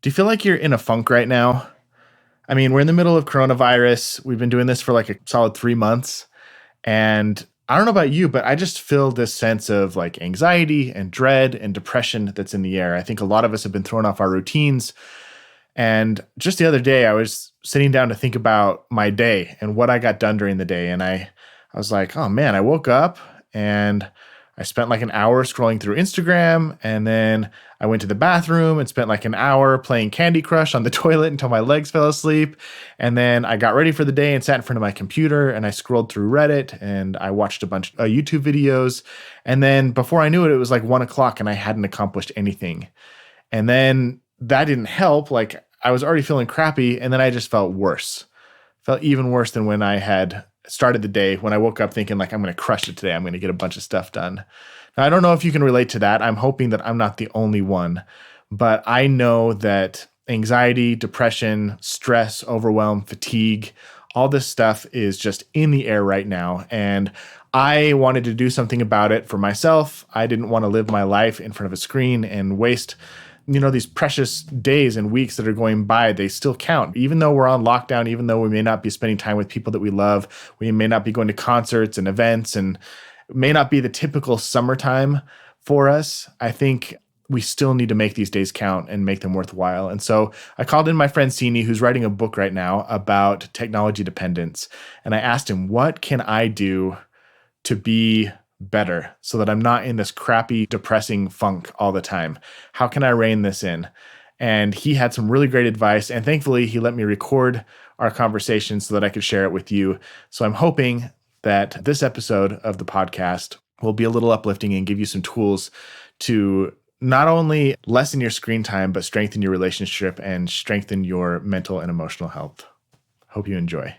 Do you feel like you're in a funk right now? I mean, we're in the middle of coronavirus. We've been doing this for like a solid 3 months. And I don't know about you, but I just feel this sense of like anxiety and dread and depression that's in the air. I think a lot of us have been thrown off our routines. And just the other day, I was sitting down to think about my day and what I got done during the day. And I was like, oh man, I woke up and I spent like an hour scrolling through Instagram. And then I went to the bathroom and spent like an hour playing Candy Crush on the toilet until my legs fell asleep. And then I got ready for the day and sat in front of my computer and I scrolled through Reddit and I watched a bunch of YouTube videos. And then before I knew it, it was like 1 o'clock and I hadn't accomplished anything. And then that didn't help. Like I was already feeling crappy and then I just felt worse. Felt even worse than when I had started the day, when I woke up thinking like, I'm going to crush it today. I'm going to get a bunch of stuff done. Now, I don't know if you can relate to that. I'm hoping that I'm not the only one, but I know that anxiety, depression, stress, overwhelm, fatigue, all this stuff is just in the air right now. And I wanted to do something about it for myself. I didn't want to live my life in front of a screen and waste these precious days and weeks that are going by. They still count. Even though we're on lockdown, even though we may not be spending time with people that we love, we may not be going to concerts and events, and it may not be the typical summertime for us, I think we still need to make these days count and make them worthwhile. And so I called in my friend Sini, who's writing a book right now about technology dependence. And I asked him, what can I do to be better so that I'm not in this crappy, depressing funk all the time? How can I rein this in? And he had some really great advice. And thankfully, he let me record our conversation so that I could share it with you. So I'm hoping that this episode of the podcast will be a little uplifting and give you some tools to not only lessen your screen time, but strengthen your relationship and strengthen your mental and emotional health. Hope you enjoy.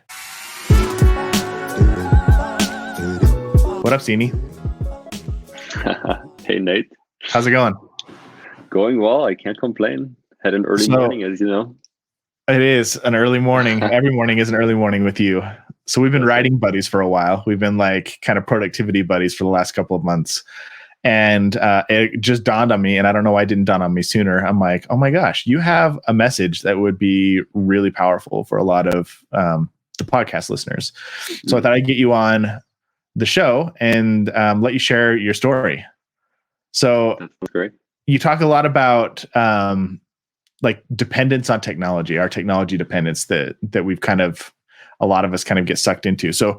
What up, Sini? Hey, Nate. How's it going? Going well. I can't complain. Had an early morning, as you know. It is an early morning. Every morning is an early morning with you. So we've been writing buddies for a while. We've been like kind of productivity buddies for the last couple of months. And it just dawned on me, and I don't know why it didn't dawn on me sooner. I'm like, oh my gosh, you have a message that would be really powerful for a lot of the podcast listeners. So I thought I'd get you on the show and let you share your story. So that's great. You talk a lot about like dependence on technology, our technology dependence that we've kind of, a lot of us kind of get sucked into. So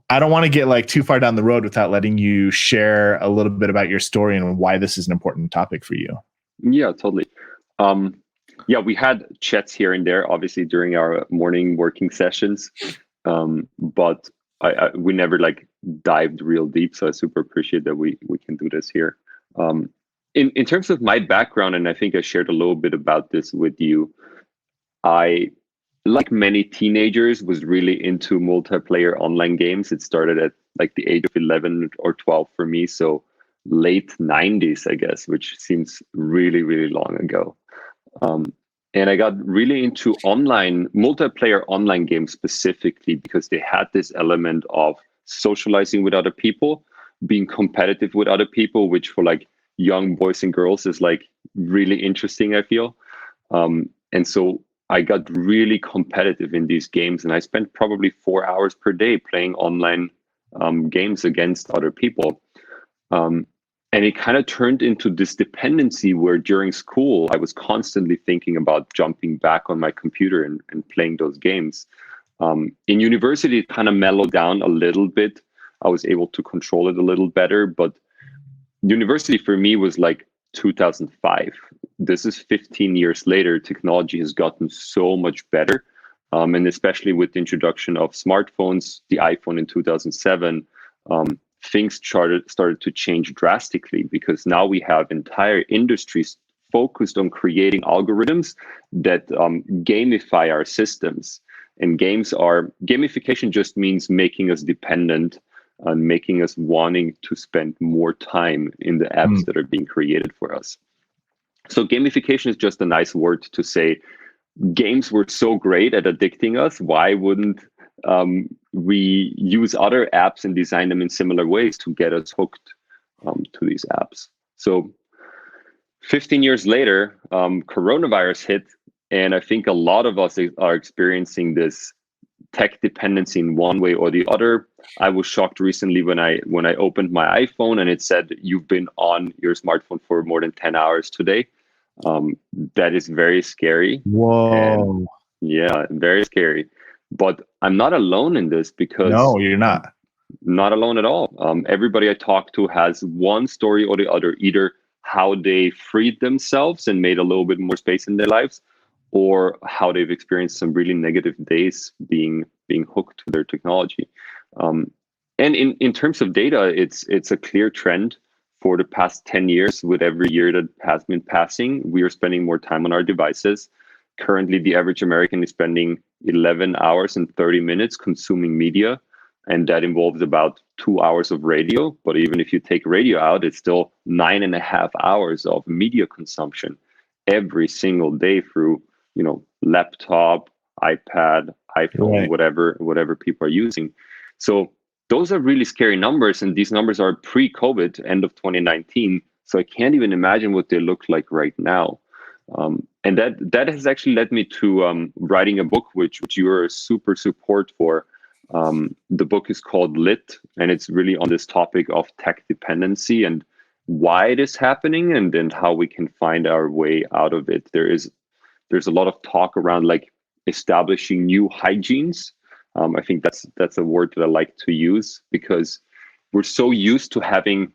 I don't want to get like too far down the road without letting you share a little bit about your story and why this is an important topic for you. Yeah, totally. We had chats here and there, obviously during our morning working sessions, but we never like dived real deep. So I super appreciate that we can do this here. In terms of my background, and I think I shared a little bit about this with you, I, like many teenagers, was really into multiplayer online games. It started at like the age of 11 or 12 for me. So late 90s, I guess, which seems really, really long ago. And I got really into multiplayer online games specifically because they had this element of socializing with other people, being competitive with other people, which for like young boys and girls is like really interesting, I feel. And so I got really competitive in these games, and I spent probably 4 hours per day playing online games against other people. And it kind of turned into this dependency where during school, I was constantly thinking about jumping back on my computer and playing those games. In university, it kind of mellowed down a little bit. I was able to control it a little better, but university for me was like 2005. This is 15 years later. Technology has gotten so much better. And especially with the introduction of smartphones, the iPhone in 2007, things started to change drastically, because now we have entire industries focused on creating algorithms that gamify our systems. And gamification just means making us dependent and making us wanting to spend more time in the apps that are being created for us. So gamification is just a nice word to say games were so great at addicting us. Why wouldn't we use other apps and design them in similar ways to get us hooked to these apps? So 15 years later, coronavirus hit, and I think a lot of us are experiencing this tech dependency in one way or the other. I was shocked recently when I opened my iPhone and it said you've been on your smartphone for more than 10 hours today. That is very scary. And Whoa. yeah, very scary. But I'm not alone in this because No, you're not. not alone at all. Everybody I talk to has one story or the other, either how they freed themselves and made a little bit more space in their lives, or how they've experienced some really negative days being hooked to their technology. Um, and in terms of data, it's a clear trend for the past 10 years. With every year that has been passing, we are spending more time on our devices. Currently, the average American is spending 11 hours and 30 minutes consuming media, and that involves about 2 hours of radio. But even if you take radio out, it's still 9.5 hours of media consumption every single day through, laptop, iPad, iPhone, Right. whatever people are using. So those are really scary numbers, and these numbers are pre-COVID, end of 2019. So I can't even imagine what they look like right now. And that has actually led me to writing a book, which you are a super support for. The book is called Lit, and it's really on this topic of tech dependency and why it is happening, and then how we can find our way out of it. There's a lot of talk around like establishing new hygienes. I think that's a word that I like to use, because we're so used to having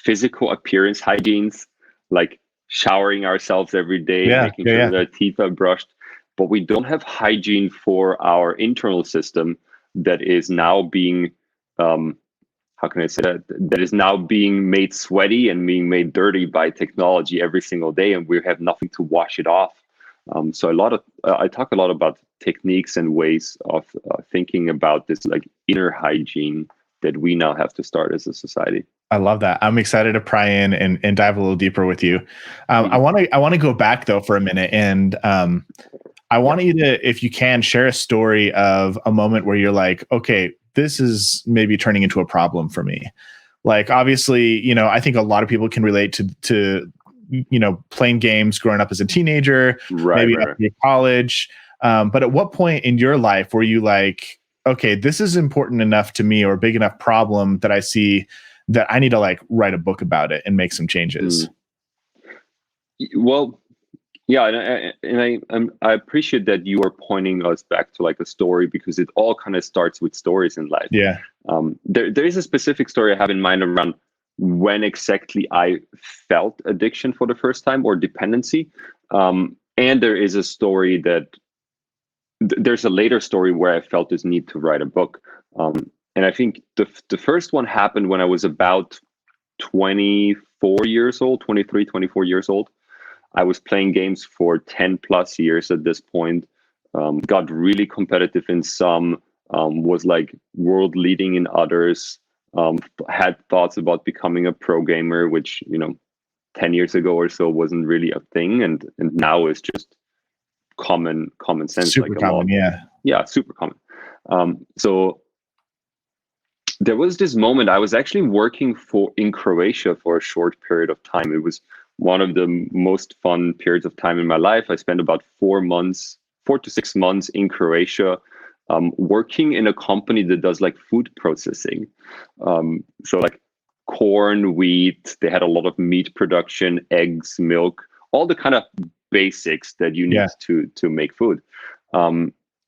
physical appearance hygienes, like showering ourselves every day, Yeah. making Yeah. sure Yeah. that our teeth are brushed, but we don't have hygiene for our internal system that is now being, how can I say that is now being made sweaty and being made dirty by technology every single day, and we have nothing to wash it off. So I talk a lot about techniques and ways of thinking about this like inner hygiene that we now have to start as a society. I love that. I'm excited to pry in and dive a little deeper with you. I Mhm. want to go back though for a minute, and I Yeah. want you to, if you can, share a story of a moment where you're like, okay, this is maybe turning into a problem for me. Like, obviously, I think a lot of people can relate to playing games growing up as a teenager, Right, maybe right, right. after college. But at what point in your life were you like, okay, this is important enough to me, or a big enough problem that I see that I need to like write a book about it and make some changes? Mm. Well, yeah, I appreciate that you are pointing us back to like a story, because it all kind of starts with stories in life. Yeah. There is a specific story I have in mind around when exactly I felt addiction for the first time, or dependency. And there is a story that there's a later story where I felt this need to write a book. And I think the first one happened when I was about 24 years old, 23, 24 years old. I was playing games for 10 plus years at this point. Got really competitive in some, was like world leading in others. Had thoughts about becoming a pro gamer, which 10 years ago or so wasn't really a thing, and now is just common sense, like Super a common. lot. Yeah. Yeah, super common. So there was this moment. I was actually working for in Croatia for a short period of time. It was one of the most fun periods of time in my life. I spent about 4 months, 4 to 6 months in Croatia, working in a company that does like food processing. So like corn, wheat. They had a lot of meat production, eggs, milk, all the kind of basics that you need Yeah. to make food.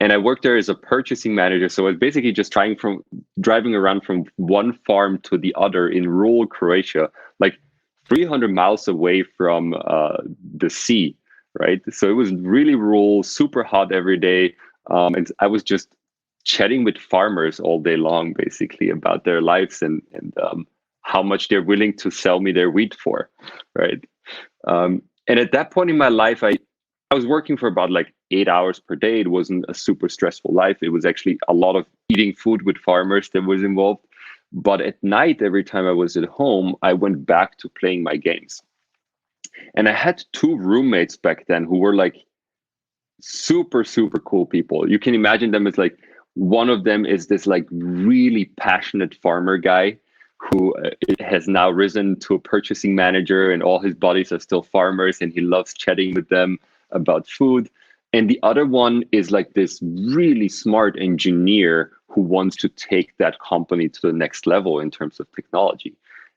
And I worked there as a purchasing manager. So I was basically just driving around from one farm to the other in rural Croatia, like 300 miles away from the sea, right? So it was really rural, super hot every day. And I was just chatting with farmers all day long, basically, about their lives and how much they're willing to sell me their wheat for, right? And at that point in my life, I was working for about like 8 hours per day. It wasn't a super stressful life. It was actually a lot of eating food with farmers that was involved. But at night, every time I was at home, I went back to playing my games. And I had two roommates back then who were like super, super cool people. You can imagine them as like, one of them is this like really passionate farmer guy who has now risen to a purchasing manager, and all his buddies are still farmers, and he loves chatting with them about food. And the other one is like this really smart engineer who wants to take that company to the next level in terms of technology.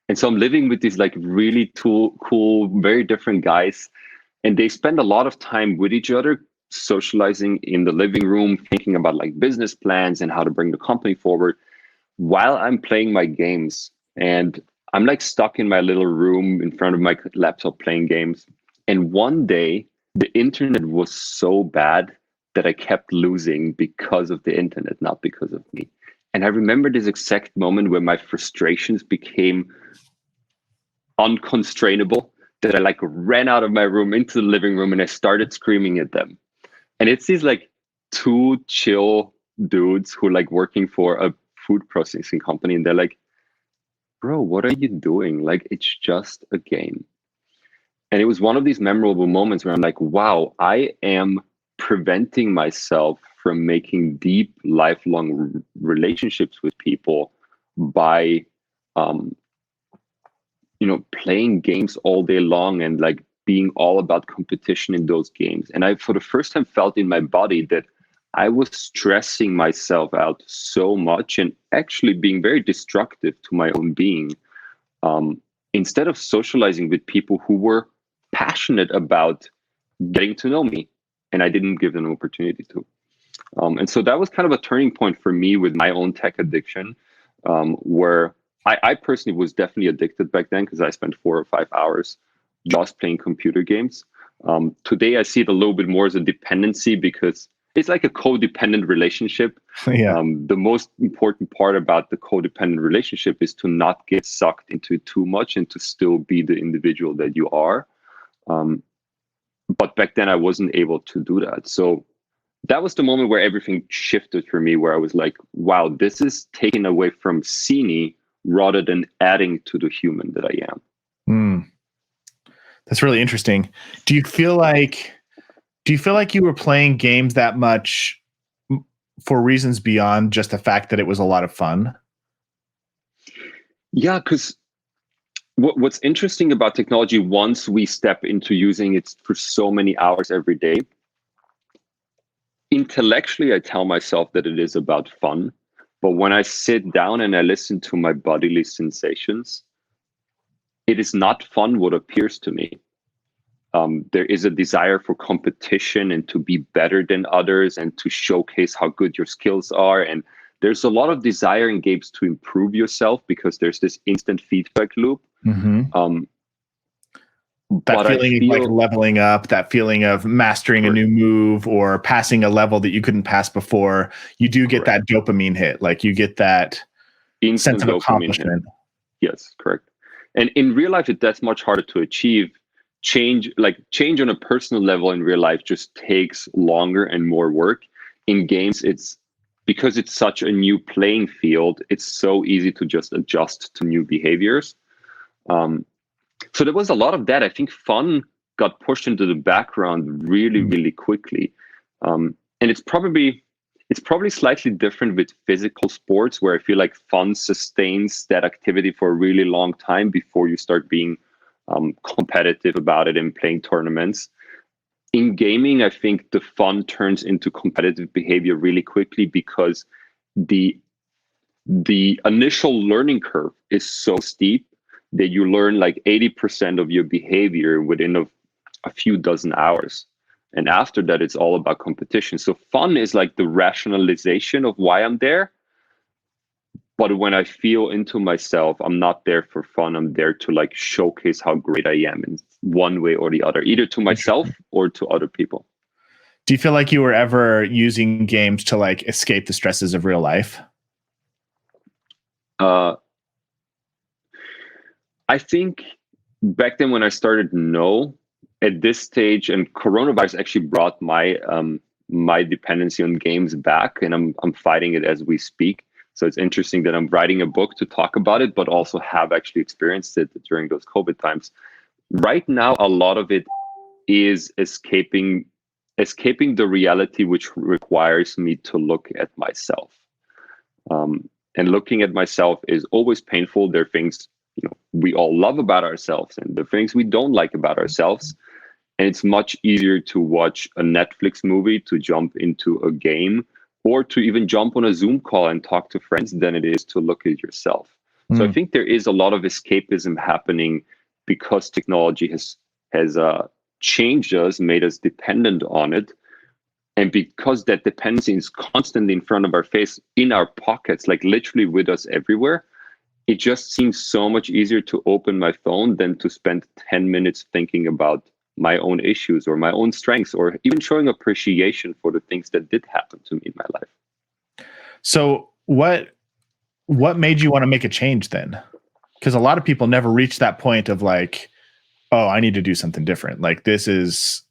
And so I'm living with these like really cool, very different guys, and they spend a lot of time with each other, socializing in the living room, thinking about like business plans and how to bring the company forward, while I'm playing my games. And I'm like stuck in my little room in front of my laptop playing games. And one day, the internet was so bad that I kept losing because of the internet, not because of me. And I remember this exact moment where my frustrations became unconstrainable, that I like ran out of my room into the living room and I started screaming at them. And it's these like two chill dudes who like working for a food processing company, and they're like, bro, what are you doing? Like, it's just a game. And it was one of these memorable moments where I'm like, wow, I am preventing myself from making deep, lifelong relationships with people by, playing games all day long and like being all about competition in those games. And I, for the first time, felt in my body that I was stressing myself out so much and actually being very destructive to my own being, instead of socializing with people who were passionate about getting to know me, and I didn't give them an opportunity to. And so that was kind of a turning point for me with my own tech addiction, where I personally was definitely addicted back then because I spent 4 or 5 hours just playing computer games. Today, I see it a little bit more as a dependency because it's like a codependent relationship. Yeah. The most important part about the codependent relationship is to not get sucked into it too much and to still be the individual that you are. But back then, I wasn't able to do that. So that was the moment where everything shifted for me, where I was like, wow, this is taken away from Sini rather than adding to the human that I am. Mm. That's really interesting. Do you feel like you were playing games that much for reasons beyond just the fact that it was a lot of fun? Yeah, because what's interesting about technology, once we step into using it for so many hours every day, intellectually, I tell myself that it is about fun. But when I sit down and I listen to my bodily sensations, it is not fun what appears to me. There is a desire for competition and to be better than others and to showcase how good your skills are. And there's a lot of desire in games to improve yourself because there's this instant feedback loop. Mm-hmm. That But I feeling of like leveling up, that feeling of mastering a new move or passing a level that you couldn't pass before, you do get that dopamine hit. Like you get that instant sense of dopamine accomplishment. Hit. Yes, correct. And in real life, that's much harder to achieve. Change on a personal level in real life just takes longer and more work. In games, it's because it's such a new playing field, it's so easy to just adjust to new behaviors. So there was a lot of that. I think fun got pushed into the background really, really quickly. And it's probably slightly different with physical sports, where I feel like fun sustains that activity for a really long time before you start being competitive about it and playing tournaments. In gaming, I think the fun turns into competitive behavior really quickly because the initial learning curve is so steep that you learn like 80% of your behavior within a few dozen hours. And after that, it's all about competition. So fun is like the rationalization of why I'm there. But when I feel into myself, I'm not there for fun. I'm there to like showcase how great I am in one way or the other, either to myself or to other people. Do you feel like you were ever using games to like escape the stresses of real life? I think back then when I started, no. At this stage, and coronavirus actually brought my my dependency on games back, and I'm fighting it as we speak. So it's interesting that I'm writing a book to talk about it, but also have actually experienced it during those COVID times. Right now, a lot of it is escaping the reality which requires me to look at myself. and looking at myself is always painful. There are things, we all love about ourselves, and the things we don't like about ourselves. And it's much easier to watch a Netflix movie, to jump into a game, or to even jump on a Zoom call and talk to friends than it is to look at yourself. So I think there is a lot of escapism happening because technology has changed us, made us dependent on it. And because that dependency is constantly in front of our face, in our pockets, like literally with us everywhere, it just seems so much easier to open my phone than to spend 10 minutes thinking about my own issues or my own strengths, or even showing appreciation for the things that did happen to me in my life. So what made you want to make a change then? Because a lot of people never reach that point of like, oh, I need to do something different. Like this is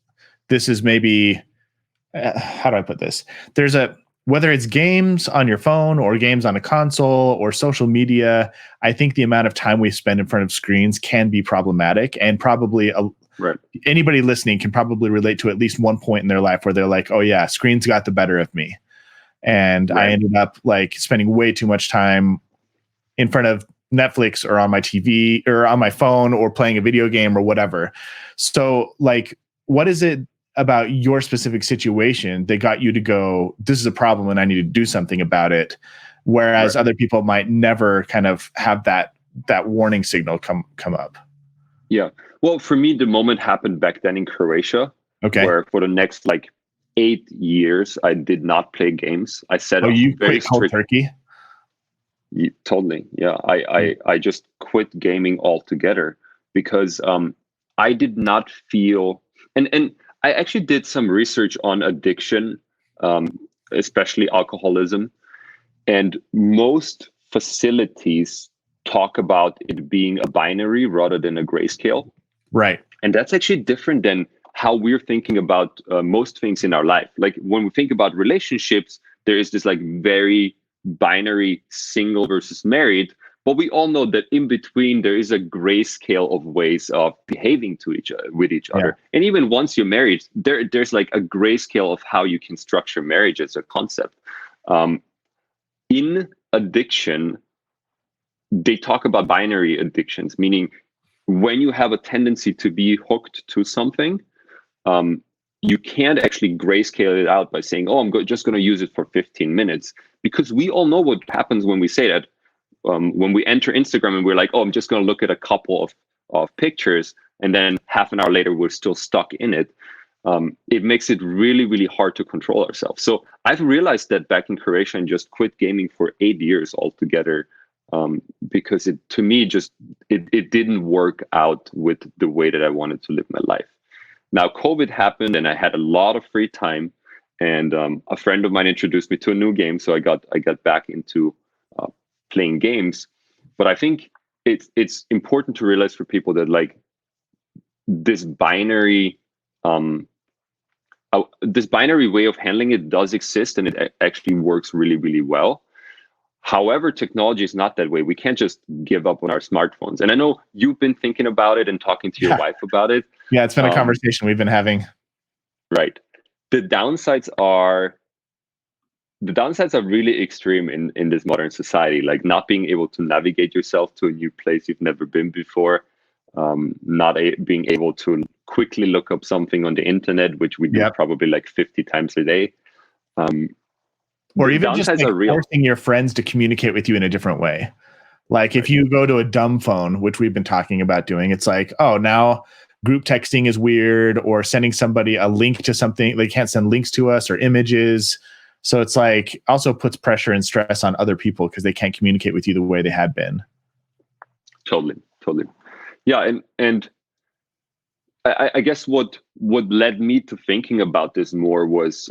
maybe, how do I put this? Whether it's games on your phone or games on a console or social media, I think the amount of time we spend in front of screens can be problematic, and probably Right. anybody listening can probably relate to at least one point in their life where they're like, oh yeah, screens got the better of me. And I ended up like spending way too much time in front of Netflix or on my TV or on my phone or playing a video game or whatever. So like, what is it about your specific situation that got you to go, this is a problem and I need to do something about it? Whereas other people might never kind of have that warning signal come up. Yeah. Well, for me, the moment happened back then in Croatia, where for the next like 8 years, I did not play games. I set you very quit cold turkey? Totally. Yeah. I just quit gaming altogether because I did not feel, and I actually did some research on addiction, especially alcoholism, and most facilities talk about it being a binary rather than a grayscale. Right. And that's actually different than how we're thinking about most things in our life. Like when we think about relationships, there is this like very binary single versus married, but we all know that in between there is a grayscale of ways of behaving to with each other. And even once you're married, there's like a grayscale of how you can structure marriage as a concept. In addiction, they talk about binary addictions, meaning when you have a tendency to be hooked to something, you can't actually grayscale it out by saying, oh, I'm just going to use it for 15 minutes. Because we all know what happens when we say that. When we enter Instagram and we're like, oh, I'm just going to look at a couple of pictures, and then half an hour later, we're still stuck in it. It makes it really, really hard to control ourselves. So I've realized that back in Croatia and just quit gaming for 8 years altogether. Because it didn't work out with the way that I wanted to live my life. Now, COVID happened and I had a lot of free time, and a friend of mine introduced me to a new game. So I got back into playing games. But I think it's important to realize for people that like this binary way of handling it does exist, and it actually works really, really well. However, technology is not that way. We can't just give up on our smartphones. And I know you've been thinking about it and talking to your wife about it. Yeah, it's been a conversation we've been having. Right. The downsides are really extreme in this modern society, like not being able to navigate yourself to a new place you've never been before, not being able to quickly look up something on the internet, which we do probably like 50 times a day. Or even just like forcing your friends to communicate with you in a different way. Like if you go to a dumb phone, which we've been talking about doing, it's like, oh, now group texting is weird, or sending somebody a link to something. They can't send links to us or images. So it's like also puts pressure and stress on other people because they can't communicate with you the way they had been. Totally. Yeah. And I guess what led me to thinking about this more was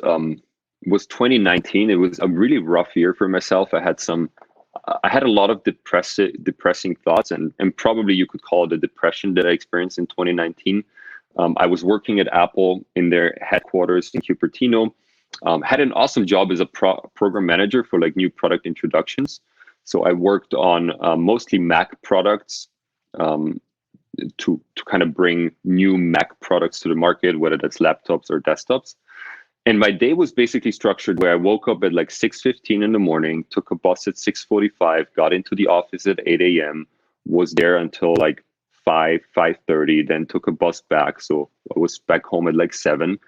2019. It was a really rough year for myself. I had a lot of depressing thoughts, and probably you could call it a depression that I experienced in 2019. I was working at Apple in their headquarters in Cupertino. Had an awesome job as a program manager for like new product introductions. So I worked on mostly Mac products to kind of bring new Mac products to the market, whether that's laptops or desktops. And my day was basically structured where I woke up at like 6:15 in the morning, took a bus at 6:45, got into the office at 8 a.m., was there until like 5:30, then took a bus back. So I was back home at like 7.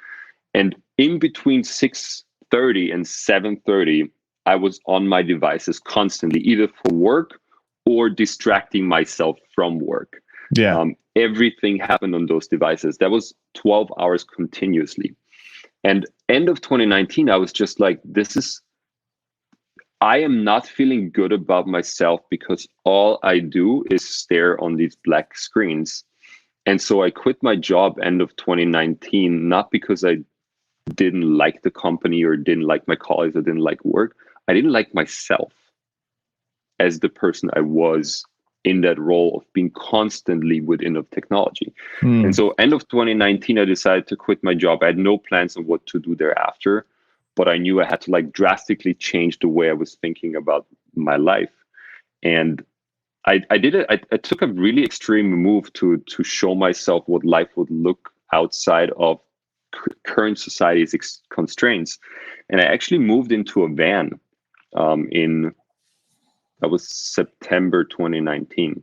And in between 6:30 and 7:30, I was on my devices constantly, either for work or distracting myself from work. Yeah. Everything happened on those devices. That was 12 hours continuously. And end of 2019, I was just like, I am not feeling good about myself because all I do is stare on these black screens. And so I quit my job end of 2019, not because I didn't like the company or didn't like my colleagues or didn't like work. I didn't like myself as the person I was in that role of being constantly within of technology. And so end of 2019, I decided to quit my job. I had no plans on what to do thereafter, but I knew I had to like drastically change the way I was thinking about my life. And I did it. I took a really extreme move to show myself what life would look outside of current society's constraints. And I actually moved into a van that was September 2019.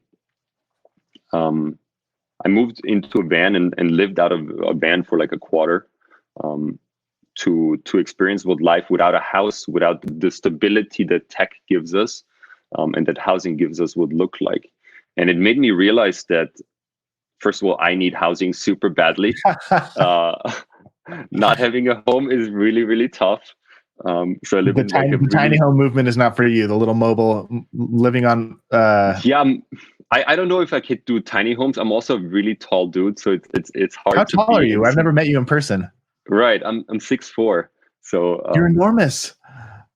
I moved into a van and lived out of a van for like a quarter to experience what life without a house, without the stability that tech gives us and that housing gives us would look like. And it made me realize that, first of all, I need housing super badly. Not having a home is really, really tough. So I live in like the tiny home movement is not for you. The little mobile living on. Yeah, I don't know if I could do tiny homes. I'm also a really tall dude, so it's hard. How tall are you? I've never met you in person. Right, I'm 6'4", so you're enormous.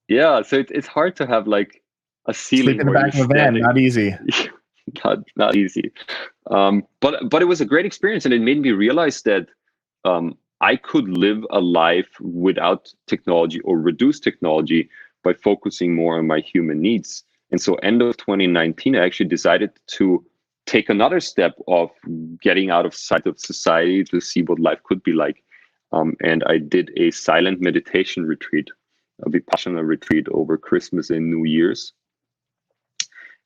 Yeah, so it's hard to have like a ceiling Sleep in the back of a van. Not easy. not easy. But it was a great experience, and it made me realize that I could live a life without technology or reduce technology by focusing more on my human needs. And so end of 2019, I actually decided to take another step of getting out of sight of society to see what life could be like. And I did a silent meditation retreat, a Vipassana retreat over Christmas and New Year's.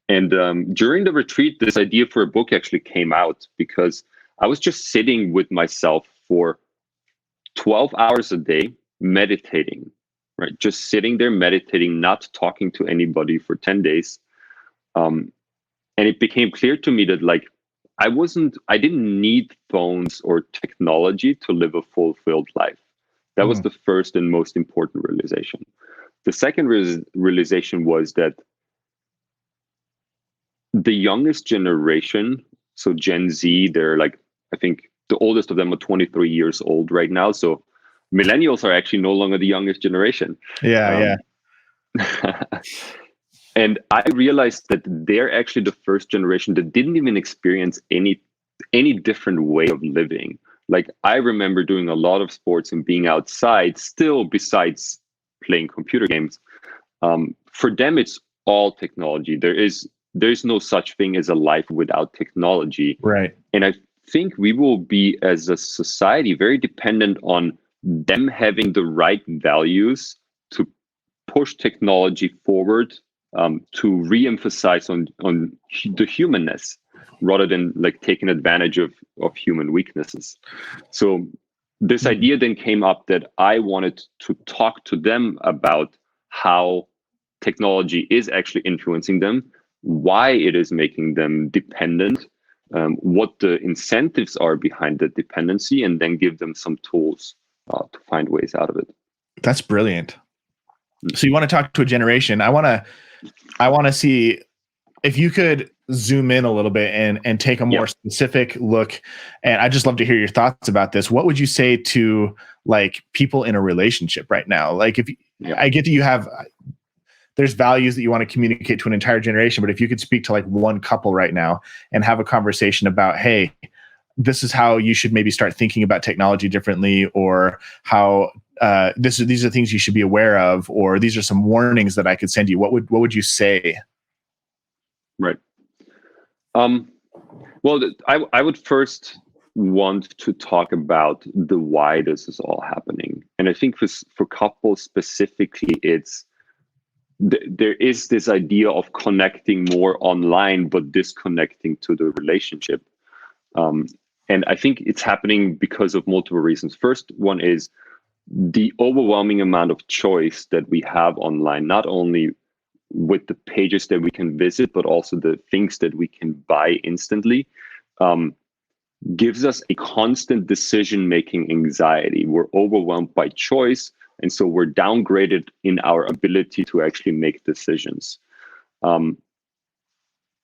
And during the retreat, this idea for a book actually came out because I was just sitting with myself for 12 hours a day, meditating, right? Just sitting there meditating, not talking to anybody for 10 days. And it became clear to me that like, I didn't need phones or technology to live a fulfilled life. That was the first and most important realization. The second realization was that the youngest generation, so Gen Z, they're like, I think the oldest of them are 23 years old right now. So millennials are actually no longer the youngest generation. Yeah. And I realized that they're actually the first generation that didn't even experience any different way of living. Like I remember doing a lot of sports and being outside still besides playing computer games. For them, it's all technology. There's no such thing as a life without technology. Right. And I think we will be, as a society, very dependent on them having the right values to push technology forward, to re-emphasize on the humanness rather than like taking advantage of human weaknesses. So this idea then came up that I wanted to talk to them about how technology is actually influencing them, why it is making them dependent, what the incentives are behind the dependency, and then give them some tools to find ways out of it. That's brilliant. So you want to talk to a generation. I want to see if you could zoom in a little bit and take a more specific look. And I just love to hear your thoughts about this. What would you say to like people in a relationship right now? Like if I get that there's values that you want to communicate to an entire generation, but if you could speak to like one couple right now and have a conversation about, hey, this is how you should maybe start thinking about technology differently, or how these are things you should be aware of, or these are some warnings that I could send you. What would you say? Right. Well, I would first want to talk about the why this is all happening. And I think for couples specifically, there is this idea of connecting more online, but disconnecting to the relationship. And I think it's happening because of multiple reasons. First one is the overwhelming amount of choice that we have online, not only with the pages that we can visit, but also the things that we can buy instantly, gives us a constant decision-making anxiety. We're overwhelmed by choice, and so we're downgraded in our ability to actually make decisions.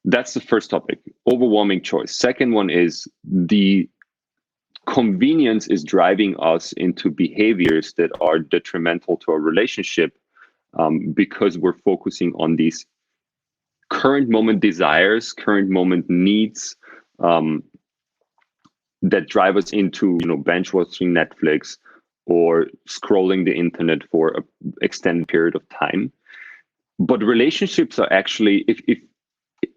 That's the first topic, overwhelming choice. Second one is the convenience is driving us into behaviors that are detrimental to our relationship, because we're focusing on these current moment desires, current moment needs, that drive us into, binge watching Netflix or scrolling the internet for an extended period of time. But relationships are actually, if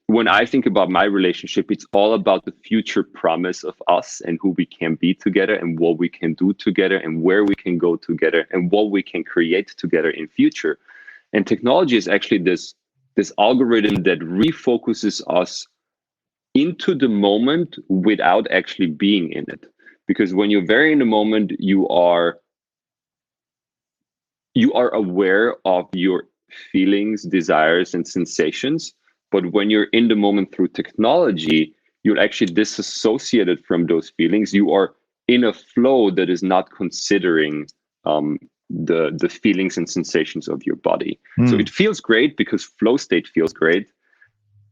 when I think about my relationship, it's all about the future promise of us and who we can be together and what we can do together and where we can go together and what we can create together in future. And technology is actually this algorithm that refocuses us into the moment without actually being in it. Because when you're very in the moment, you are aware of your feelings, desires, and sensations. But when you're in the moment through technology, you're actually disassociated from those feelings. You are in a flow that is not considering the feelings and sensations of your body. So it feels great because flow state feels great.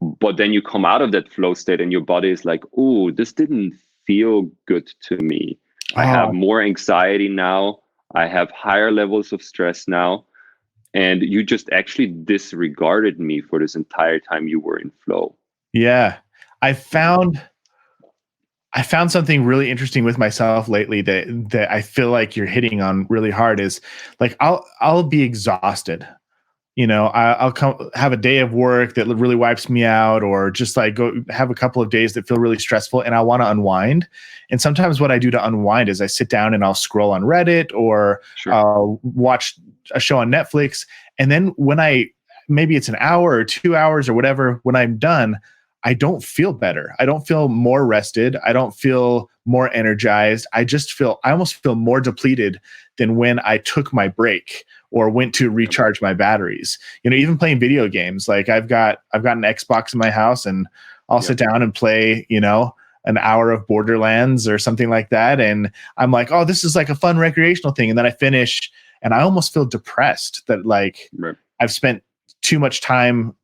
But then you come out of that flow state and your body is like, oh, this didn't feel good to me. I have more anxiety now. I have higher levels of stress now. And you just actually disregarded me for this entire time you were in flow. Yeah. I found something really interesting with myself lately that I feel like you're hitting on really hard is like, I'll be exhausted. I'll come have a day of work that really wipes me out, or just like go have a couple of days that feel really stressful, and I want to unwind. And sometimes what I do to unwind is I sit down and I'll scroll on Reddit, or I'll watch a show on Netflix. And then maybe it's an hour or 2 hours or whatever, when I'm done, I don't feel better. I don't feel more rested. I don't feel more energized. I almost feel more depleted than when I took my break or went to recharge my batteries. Even playing video games, like I've got an Xbox in my house, and I'll sit down and play, an hour of Borderlands or something like that. And I'm like, oh, this is like a fun recreational thing. And then I finish and I almost feel depressed that I've spent too much time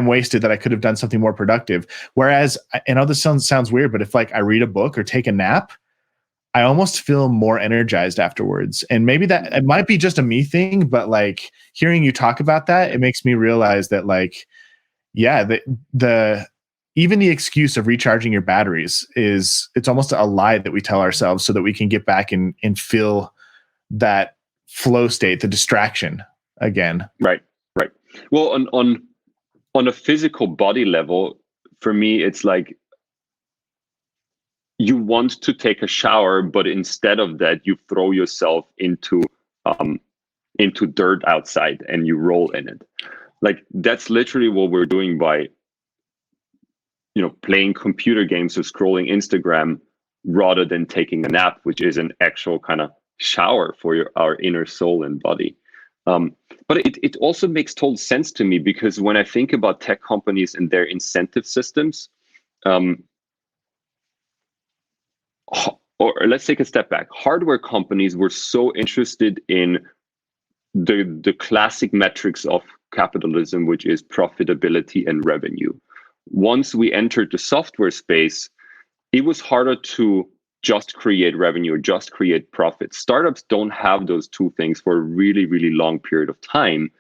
wasted, that I could have done something more productive. Whereas, I know this sounds weird, but if I read a book or take a nap, I almost feel more energized afterwards. And maybe that it might be just a me thing, but hearing you talk about that, it makes me realize that even the excuse of recharging your batteries it's almost a lie that we tell ourselves so that we can get back and feel that flow state, the distraction again. Right. Well, on a physical body level, for me, it's like you want to take a shower, but instead of that, you throw yourself into dirt outside and you roll in it. That's literally what we're doing by playing computer games or scrolling Instagram, rather than taking a nap, which is an actual kind of shower for our inner soul and body. But it also makes total sense to me, because when I think about tech companies and their incentive systems, or let's take a step back. Hardware companies were so interested in the classic metrics of capitalism, which is profitability and revenue. Once we entered the software space, it was harder to just create revenue or just create profit. Startups don't have those two things for a really, really long period of time.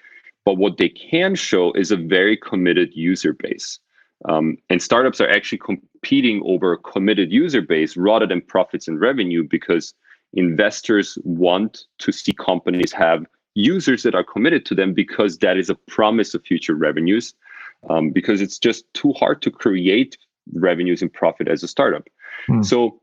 But what they can show is a very committed user base. And startups are actually competing over a committed user base rather than profits and revenue, because investors want to see companies have users that are committed to them, because that is a promise of future revenues, because it's just too hard to create revenues and profit as a startup. So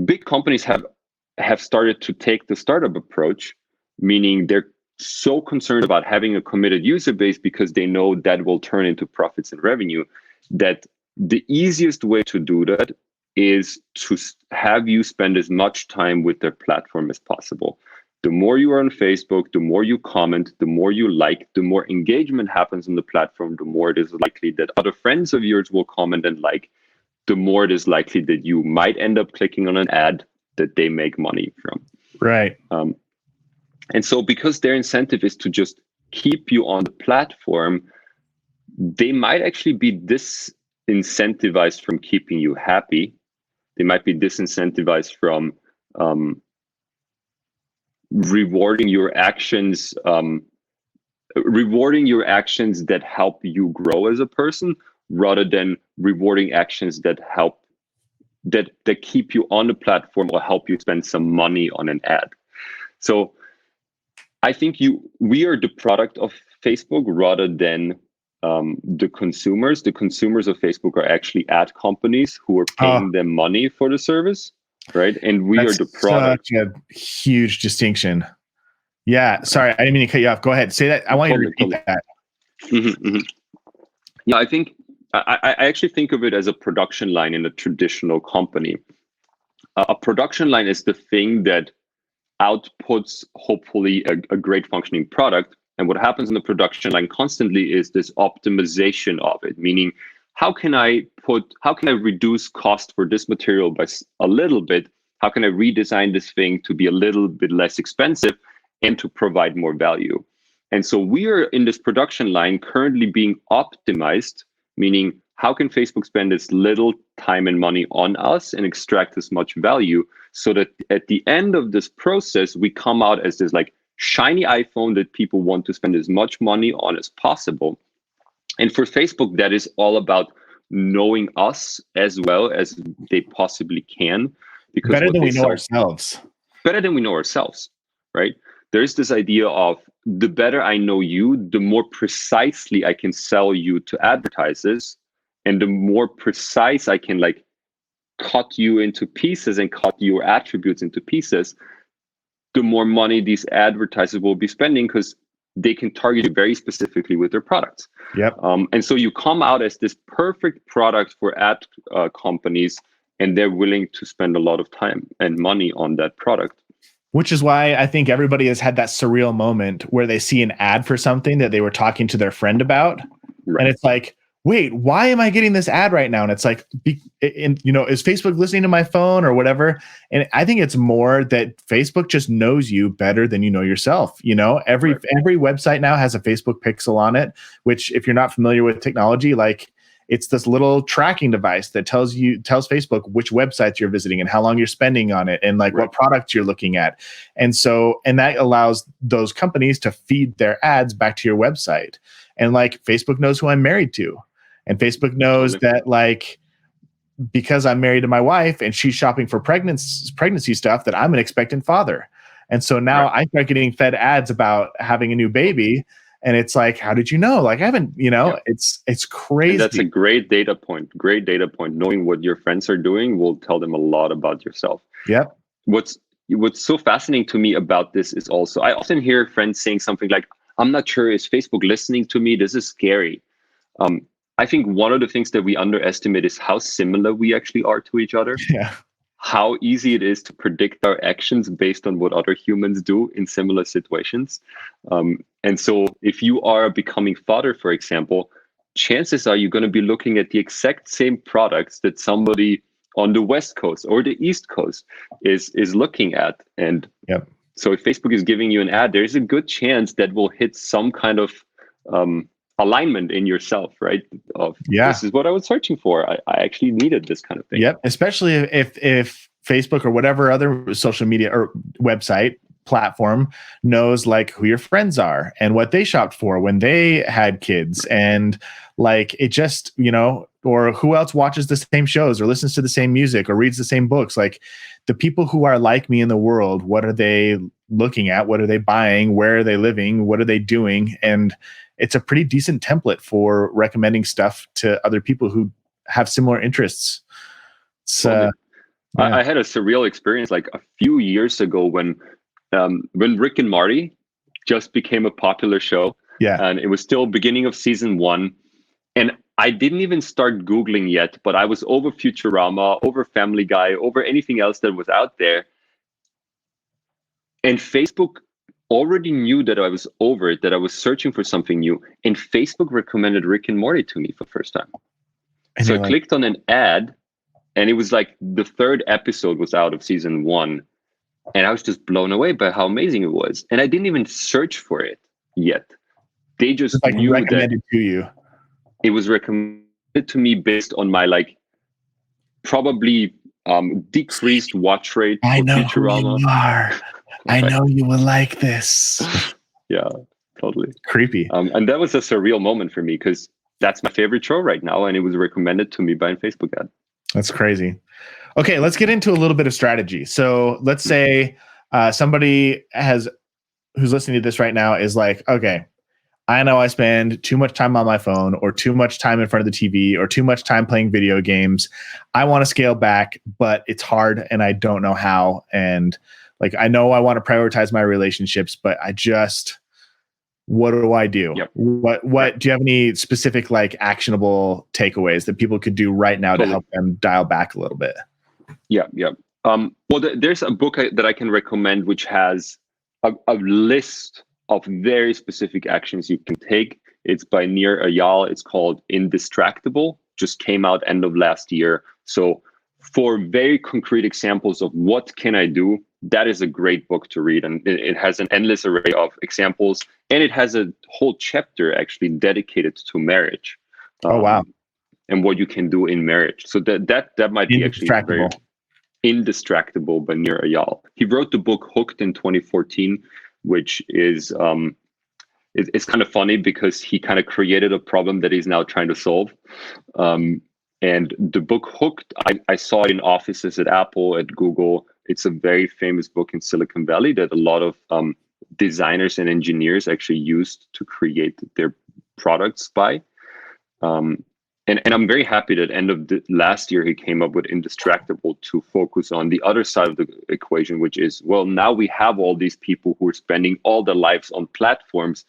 big companies have started to take the startup approach, meaning they're so concerned about having a committed user base because they know that will turn into profits and revenue, that the easiest way to do that is to have you spend as much time with their platform as possible. The more you are on Facebook, the more you comment, the more you like, the more engagement happens on the platform, the more it is likely that other friends of yours will comment and like, the more it is likely that you might end up clicking on an ad that they make money from. Right. And so because their incentive is to just keep you on the platform, they might actually be disincentivized from keeping you happy. They might be disincentivized from rewarding your actions that help you grow as a person, rather than rewarding actions that help that keep you on the platform or help you spend some money on an ad. So I think we are the product of Facebook rather than the consumers. The consumers of Facebook are actually ad companies who are paying them money for the service, right? And we are the product. Such a huge distinction. Yeah, sorry, I didn't mean to cut you off. Go ahead, say that. I want you to repeat that. Yeah, I think I actually think of it as a production line in a traditional company. A production line is the thing that outputs hopefully a great functioning product. And what happens in the production line constantly is this optimization of it, meaning how can I reduce cost for this material by a little bit? How can I redesign this thing to be a little bit less expensive and to provide more value? And so we are in this production line currently being optimized, meaning how can Facebook spend as little time and money on us and extract as much value so that at the end of this process, we come out as this like shiny iPhone that people want to spend as much money on as possible. And for Facebook, that is all about knowing us as well as they possibly can. Because better than we know ourselves. Better than we know ourselves, right? There's this idea of the better I know you, the more precisely I can sell you to advertisers, and the more precise I can like cut you into pieces and cut your attributes into pieces, the more money these advertisers will be spending because they can target you very specifically with their products. Yep. And so you come out as this perfect product for ad companies, and they're willing to spend a lot of time and money on that product. Which is why I think everybody has had that surreal moment where they see an ad for something that they were talking to their friend about. Right. And it's like, wait, why am I getting this ad right now? And it's like, is Facebook listening to my phone or whatever? And I think it's more that Facebook just knows you better than you know yourself. Every website now has a Facebook pixel on it, which if you're not familiar with technology, like it's this little tracking device that tells Facebook which websites you're visiting and how long you're spending on it and like what products you're looking at. And that allows those companies to feed their ads back to your website. And like Facebook knows who I'm married to. And Facebook knows that like, because I'm married to my wife and she's shopping for pregnancy stuff, that I'm an expectant father. And so now I start getting fed ads about having a new baby. And it's like, how did you know? Like, I haven't, it's crazy. And that's a great data point. Knowing what your friends are doing will tell them a lot about yourself. Yep. What's so fascinating to me about this is also, I often hear friends saying something like, I'm not sure, is Facebook listening to me? This is scary. I think one of the things that we underestimate is how similar we actually are to each other. Yeah. How easy it is to predict our actions based on what other humans do in similar situations. And so if you are a becoming father, for example, chances are you're going to be looking at the exact same products that somebody on the West Coast or the East Coast is looking at. And so if Facebook is giving you an ad, there's a good chance that will hit some kind of alignment in yourself, right? This is what I was searching for. I actually needed this kind of thing. Yep. Especially if Facebook or whatever other social media or website platform knows like who your friends are and what they shopped for when they had kids, and like it just, or who else watches the same shows or listens to the same music or reads the same books. Like the people who are like me in the world, what are they looking at? What are they buying? Where are they living? What are they doing? And it's a pretty decent template for recommending stuff to other people who have similar interests. Yeah. I had a surreal experience like a few years ago when Rick and Morty just became a popular show, Yeah. and it was still beginning of season 1, and I didn't even start Googling yet, but I was over Futurama, over Family Guy, over anything else that was out there, and Facebook already knew that I was over it, that I was searching for something new, and Facebook recommended Rick and Morty to me for the first time. And So I you're like, clicked on an ad, and it was like the 3rd episode was out of season 1. And I was just blown away by how amazing it was. And I didn't even search for it yet. They it's just like knew that recommended to you. it was recommended to me based on my like probably decreased watch rate I for know who Futurama. you are. I Right. know you will like this. Yeah, totally. Creepy. And that was a surreal moment for me because that's my favorite show right now. And it was recommended to me by a Facebook ad. That's crazy. Okay, let's get into a little bit of strategy. So let's say somebody who's listening to this right now is like, okay, I know I spend too much time on my phone or too much time in front of the TV or too much time playing video games. I want to scale back, but it's hard and I don't know how. And like, I know I want to prioritize my relationships, but what do I do? Yep. What do you have any specific like actionable takeaways that people could do right now to help them dial back a little bit? Yeah. Well, there's a book that I can recommend which has a list of very specific actions you can take. It's by Nir Eyal. It's called Indistractable. Just came out end of last year. So for very concrete examples of what can I do, that is a great book to read. And it has an endless array of examples. And it has a whole chapter actually dedicated to marriage. Oh, wow. And what you can do in marriage. So that might be actually very Indistractable by Nir Eyal. He wrote the book Hooked in 2014, which is it's kind of funny because he kind of created a problem that he's now trying to solve. And the book Hooked, I saw it in offices at Apple, at Google. It's a very famous book in Silicon Valley that a lot of designers and engineers actually used to create their products by. And I'm very happy that end of last year, he came up with Indistractable to focus on the other side of the equation, which is, well, now we have all these people who are spending all their lives on platforms.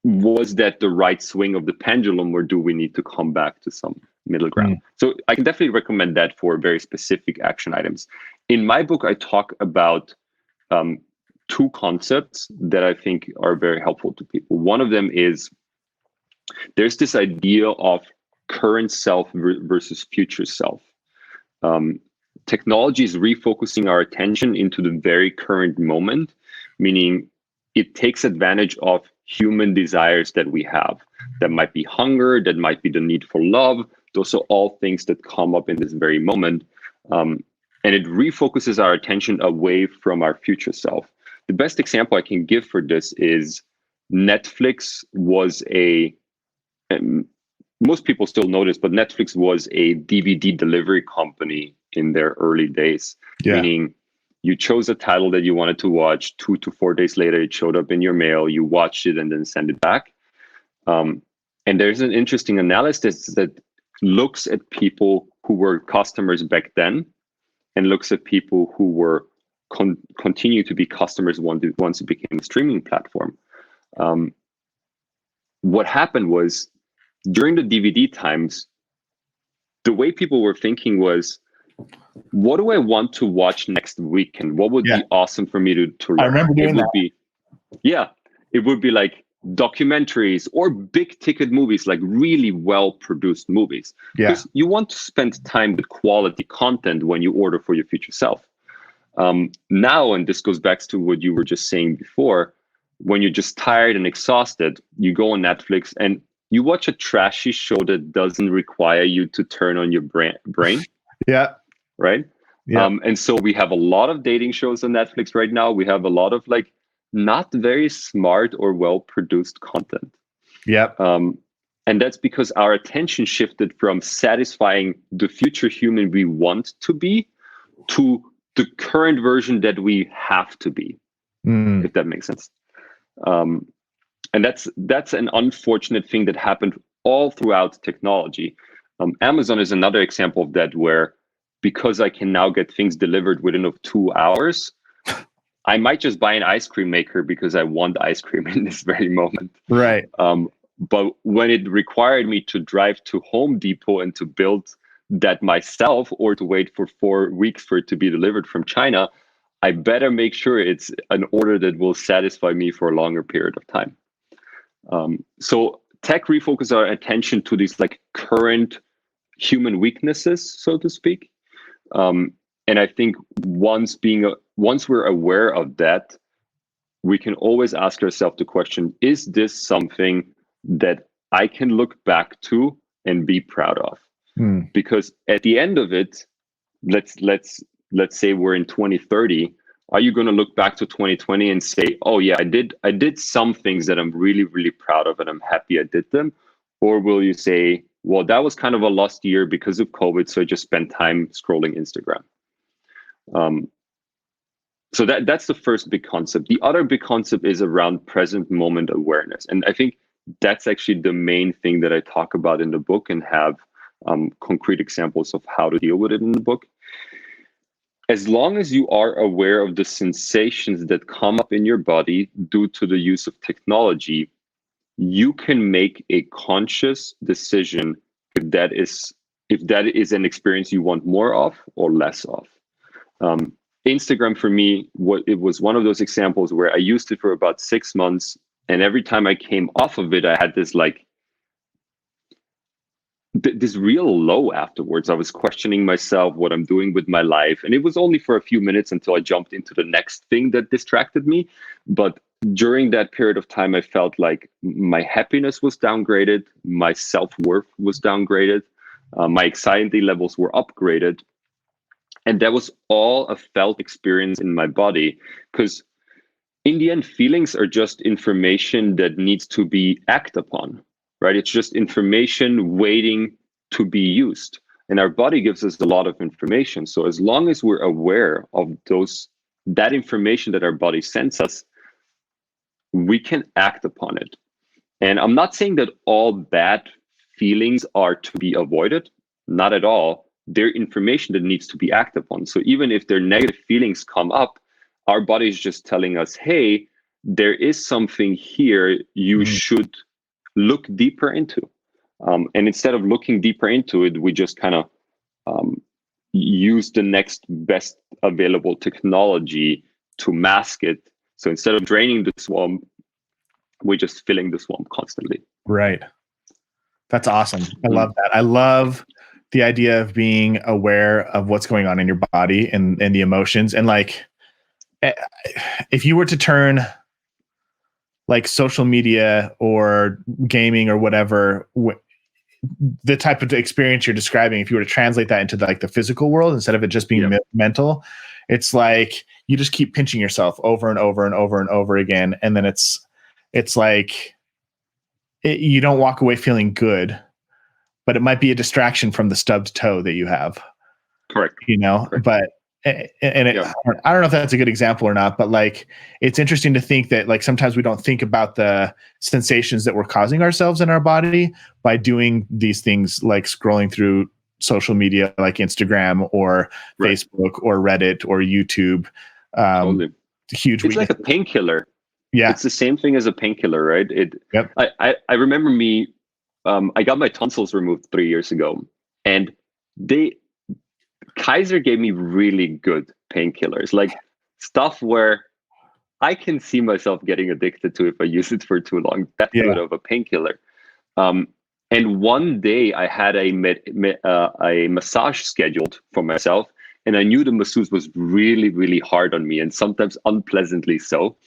Was that the right swing of the pendulum, or do we need to come back to some middle ground? So I can definitely recommend that for very specific action items. In my book, I talk about 2 concepts that I think are very helpful to people. One of them is there's this idea of current self versus future self. Technology is refocusing our attention into the very current moment, meaning it takes advantage of human desires that we have. That might be hunger, that might be the need for love. Those are all things that come up in this very moment. And it refocuses our attention away from our future self. The best example I can give for this is Netflix was most people still know this, but Netflix was a DVD delivery company in their early days, meaning you chose a title that you wanted to watch. 2 to 4 days later, it showed up in your mail. You watched it and then send it back. And there's an interesting analysis that looks at people who were customers back then and looks at people who were continue to be customers once it became a streaming platform. What happened was, during the DVD times, the way people were thinking was, what do I want to watch next weekend? What would be awesome for me to learn? I remember doing that. It would be like documentaries or big ticket movies, like really well produced movies. Because you want to spend time with quality content when you order for your future self. Now, and this goes back to what you were just saying before, when you're just tired and exhausted, you go on Netflix and you watch a trashy show that doesn't require you to turn on your brain. Yeah. Right. Yeah. And so we have a lot of dating shows on Netflix right now. We have a lot of like not very smart or well-produced content. Yeah. And that's because our attention shifted from satisfying the future human we want to be to the current version that we have to be, if that makes sense. And that's an unfortunate thing that happened all throughout technology. Amazon is another example of that, where because I can now get things delivered within of 2 hours, I might just buy an ice cream maker because I want ice cream in this very moment. Right. But when it required me to drive to Home Depot and to build that myself, or to wait for 4 weeks for it to be delivered from China, I better make sure it's an order that will satisfy me for a longer period of time. So tech refocuses our attention to these like current human weaknesses, so to speak. And I think once we're aware of that, we can always ask ourselves the question: is this something that I can look back to and be proud of? Because at the end of it, let's say we're in 2030. Are you going to look back to 2020 and say, oh yeah, I did some things that I'm really, really proud of and I'm happy I did them? Or will you say, well, that was kind of a lost year because of COVID, so I just spent time scrolling Instagram? So that's the first big concept. The other big concept is around present moment awareness. And I think that's actually the main thing that I talk about in the book, and have concrete examples of how to deal with it in the book. As long as you are aware of the sensations that come up in your body due to the use of technology, you can make a conscious decision if that is an experience you want more of or less of. Instagram for me, it was one of those examples where I used it for about 6 months, and every time I came off of it, I had this this real low afterwards. I was questioning myself, what I'm doing with my life. And it was only for a few minutes until I jumped into the next thing that distracted me. But during that period of time, I felt like my happiness was downgraded, my self-worth was downgraded, my anxiety levels were upgraded. And that was all a felt experience in my body, because in the end, feelings are just information that needs to be acted upon. Right? It's just information waiting to be used. And our body gives us a lot of information. So as long as we're aware of that information that our body sends us, we can act upon it. And I'm not saying that all bad feelings are to be avoided. Not at all. They're information that needs to be acted upon. So even if their negative feelings come up, our body is just telling us, hey, there is something here you should look deeper into. And instead of looking deeper into it, we just kind of use the next best available technology to mask it. So instead of draining the swamp, we're just filling the swamp constantly. Right. That's awesome. I love that. I love the idea of being aware of what's going on in your body and the emotions. And like, if you were to turn like social media or gaming or whatever, the type of experience you're describing, if you were to translate that into the physical world, instead of it just being mental, it's like you just keep pinching yourself over and over and over and over again. And then it's like you don't walk away feeling good, but it might be a distraction from the stubbed toe that you have. Correct. Correct. But I don't know if that's a good example or not, but like, it's interesting to think that like sometimes we don't think about the sensations that we're causing ourselves in our body by doing these things, like scrolling through social media, like Instagram or Facebook or Reddit or YouTube. Totally. Huge. It's like a painkiller. Yeah. It's the same thing as a painkiller, right? I remember I got my tonsils removed 3 years ago, and Kaiser gave me really good painkillers, like stuff where I can see myself getting addicted to if I use it for too long. That good of a painkiller. And one day I had a massage scheduled for myself, and I knew the masseuse was really, really hard on me, and sometimes unpleasantly so.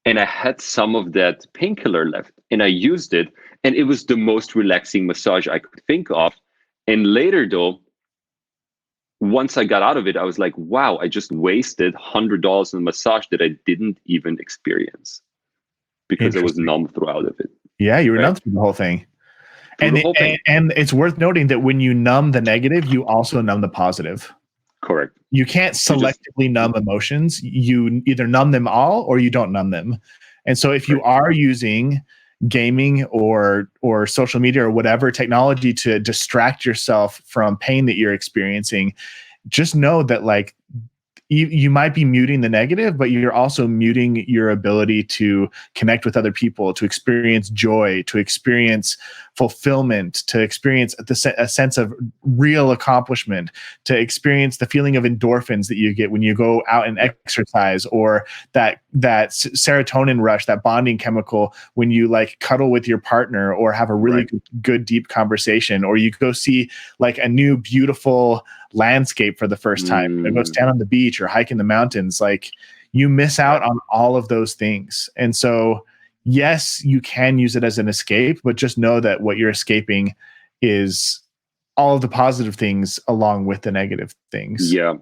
And I had some of that painkiller left, and I used it, and it was the most relaxing massage I could think of. And later, though, once I got out of it, I was like, wow, I just wasted $100 on a massage that I didn't even experience because I was numb throughout of it. Yeah, you were numb through the whole thing. And it's worth noting that when you numb the negative, you also numb the positive. Correct. You can't selectively numb emotions. You either numb them all or you don't numb them. And so if you are using gaming or social media or whatever technology to distract yourself from pain that you're experiencing, just know that like you might be muting the negative, but you're also muting your ability to connect with other people, to experience joy, to experience fulfillment, to experience a sense of real accomplishment, to experience the feeling of endorphins that you get when you go out and exercise, or that serotonin rush, that bonding chemical when you like cuddle with your partner or have a really good deep conversation, or you go see like a new beautiful landscape for the first time, go stand on the beach or hike in the mountains. Like, you miss out on all of those things. And so yes, you can use it as an escape, but just know that what you're escaping is all of the positive things along with the negative things. Yeah,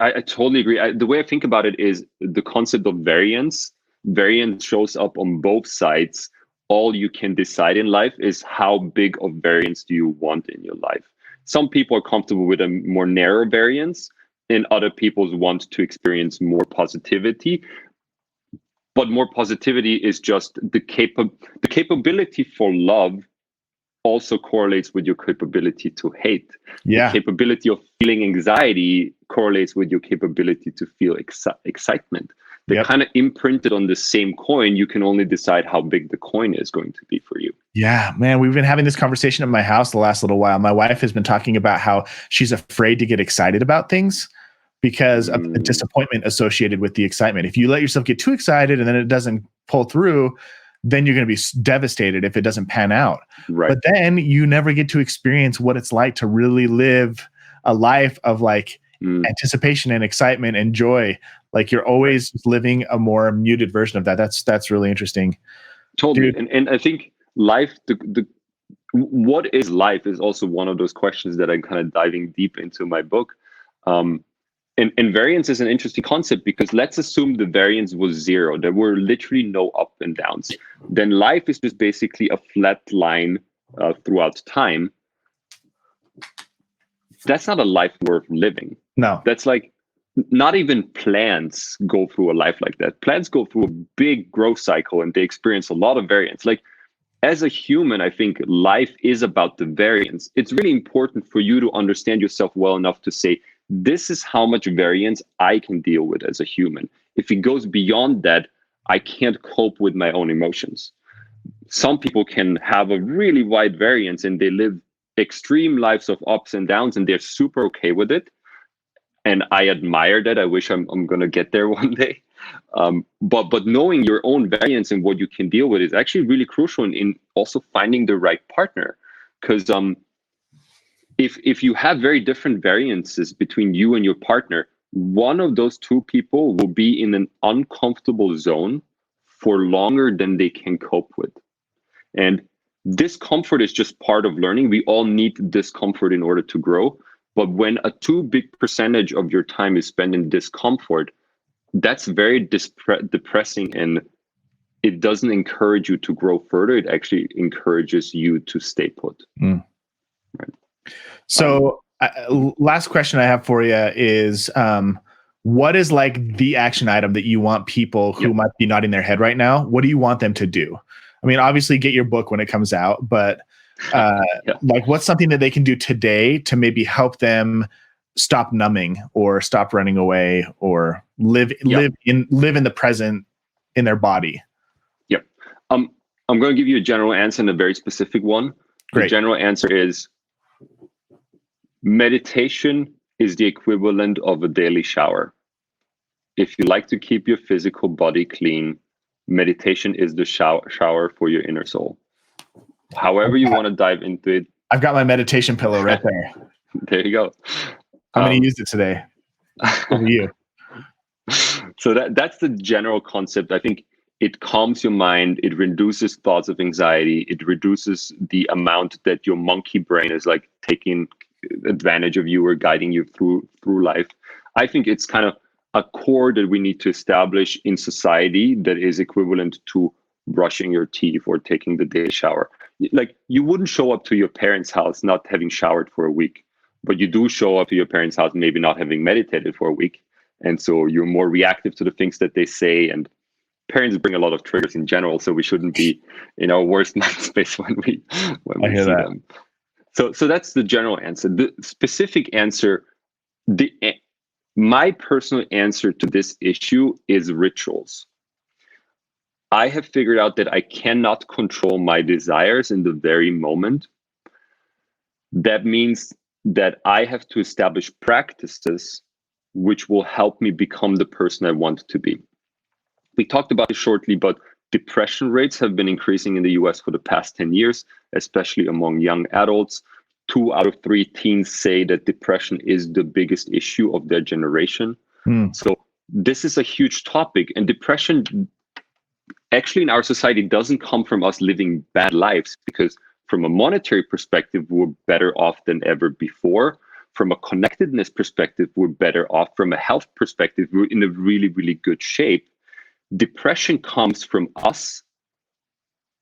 I totally agree. The way I think about it is the concept of variance. Variance shows up on both sides. All you can decide in life is how big of variance do you want in your life. Some people are comfortable with a more narrow variance, and other people want to experience more positivity. But more positivity is just the capability for love also correlates with your capability to hate. The capability of feeling anxiety correlates with your capability to feel excitement. They're kind of imprinted on the same coin. You can only decide how big the coin is going to be for you. Yeah, man, we've been having this conversation at my house the last little while. My wife has been talking about how she's afraid to get excited about things because of the disappointment associated with the excitement. If you let yourself get too excited and then it doesn't pull through, then you're going to be devastated if it doesn't pan out. But then you never get to experience what it's like to really live a life of like anticipation and excitement and joy. Like, you're always living a more muted version of that. That's really interesting. Totally. And I think life, what is life is also one of those questions that I'm kind of diving deep into my book. And variance is an interesting concept, because let's assume the variance was zero. There were literally no up and downs. Then life is just basically a flat line throughout time. That's not a life worth living. No. That's like, not even plants go through a life like that. Plants go through a big growth cycle and they experience a lot of variance. Like, as a human, I think life is about the variance. It's really important for you to understand yourself well enough to say, this is how much variance I can deal with as a human. If it goes beyond that, I can't cope with my own emotions. Some people can have a really wide variance and they live extreme lives of ups and downs and they're super okay with it. And I admire that. I wish I'm going to get there one day. But knowing your own variance and what you can deal with is actually really crucial in also finding the right partner. Because if you have very different variances between you and your partner, one of those two people will be in an uncomfortable zone for longer than they can cope with. And discomfort is just part of learning. We all need discomfort in order to grow. But when a too big percentage of your time is spent in discomfort, that's very depressing, and it doesn't encourage you to grow further. It actually encourages you to stay put. Right. So last question I have for you is, what is like the action item that you want people who might be nodding their head right now? What do you want them to do? I mean, obviously get your book when it comes out, but like, what's something that they can do today to maybe help them stop numbing or stop running away or live in the present in their body? Yep. I'm going to give you a general answer and a very specific one. Great. The general answer is meditation is the equivalent of a daily shower. If you like to keep your physical body clean, meditation is the shower for your inner soul. However you want to dive into it. I've got my meditation pillow right there. There you go. I'm going to use it today. Over you. So that's the general concept. I think it calms your mind. It reduces thoughts of anxiety. It reduces the amount that your monkey brain is like taking advantage of you or guiding you through life. I think it's kind of a core that we need to establish in society that is equivalent to brushing your teeth or taking the daily shower. Like, you wouldn't show up to your parents' house not having showered for a week, but you do show up to your parents' house maybe not having meditated for a week. And so you're more reactive to the things that they say. And parents bring a lot of triggers in general, so we shouldn't be in our worst mind space when we see them. So that's the general answer. The specific answer, the my personal answer to this issue is rituals. I have figured out that I cannot control my desires in the very moment. That means that I have to establish practices which will help me become the person I want to be. We talked about it shortly, but depression rates have been increasing in the US for the past 10 years, especially among young adults. 2 out of 3 teens say that depression is the biggest issue of their generation. So this is a huge topic, and depression actually in our society doesn't come from us living bad lives, because from a monetary perspective, we're better off than ever before. From a connectedness perspective, we're better off. From a health perspective, we're in a really, really good shape. Depression comes from us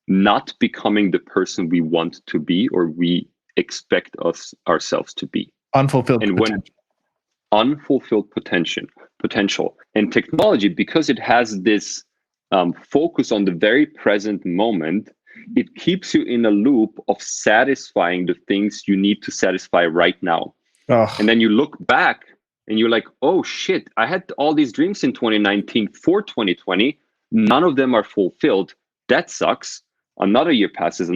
not becoming the person we want to be or we expect ourselves to be. Unfulfilled and potential. When unfulfilled potential and technology, because it has this focus on the very present moment, it keeps you in a loop of satisfying the things you need to satisfy right now. And then you look back and you're like, oh shit, I had all these dreams in 2019 for 2020. None of them are fulfilled. That sucks. Another year passes,